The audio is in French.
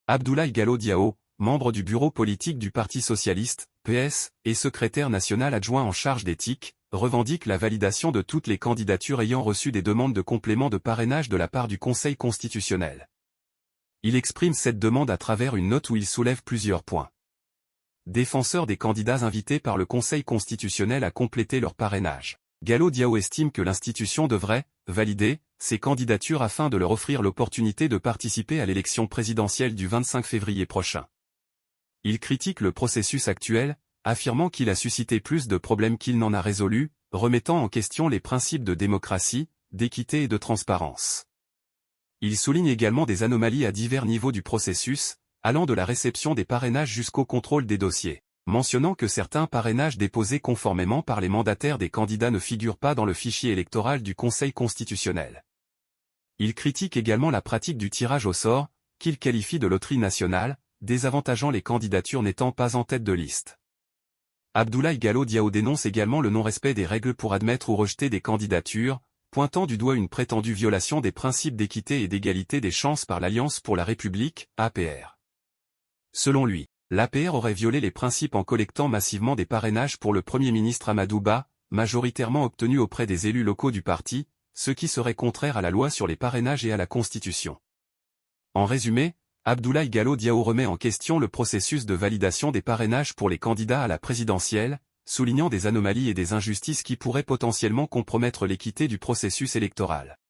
Abdoulaye Gallo Diao, membre du bureau politique du Parti socialiste, PS, et secrétaire national adjoint en charge d'éthique, revendique la validation de toutes les candidatures ayant reçu des demandes de complément de parrainage de la part du Conseil constitutionnel. Il exprime cette demande à travers une note où il soulève plusieurs points. Défenseur des candidats invités par le Conseil constitutionnel à compléter leur parrainage. Gallo Diao estime que l'institution devrait valider ces candidatures afin de leur offrir l'opportunité de participer à l'élection présidentielle du 25 février prochain. Il critique le processus actuel, affirmant qu'il a suscité plus de problèmes qu'il n'en a résolus, remettant en question les principes de démocratie, d'équité et de transparence. Il souligne également des anomalies à divers niveaux du processus, allant de la réception des parrainages jusqu'au contrôle des dossiers, mentionnant que certains parrainages déposés conformément par les mandataires des candidats ne figurent pas dans le fichier électoral du Conseil constitutionnel. Il critique également la pratique du tirage au sort, qu'il qualifie de loterie nationale, désavantageant les candidatures n'étant pas en tête de liste. Abdoulaye Gallo Diao dénonce également le non-respect des règles pour admettre ou rejeter des candidatures, pointant du doigt une prétendue violation des principes d'équité et d'égalité des chances par l'Alliance pour la République, APR. Selon lui, l'APR aurait violé les principes en collectant massivement des parrainages pour le Premier ministre Amadou Ba, majoritairement obtenus auprès des élus locaux du parti, ce qui serait contraire à la loi sur les parrainages et à la Constitution. En résumé, Abdoulaye Gallo Diao remet en question le processus de validation des parrainages pour les candidats à la présidentielle, soulignant des anomalies et des injustices qui pourraient potentiellement compromettre l'équité du processus électoral.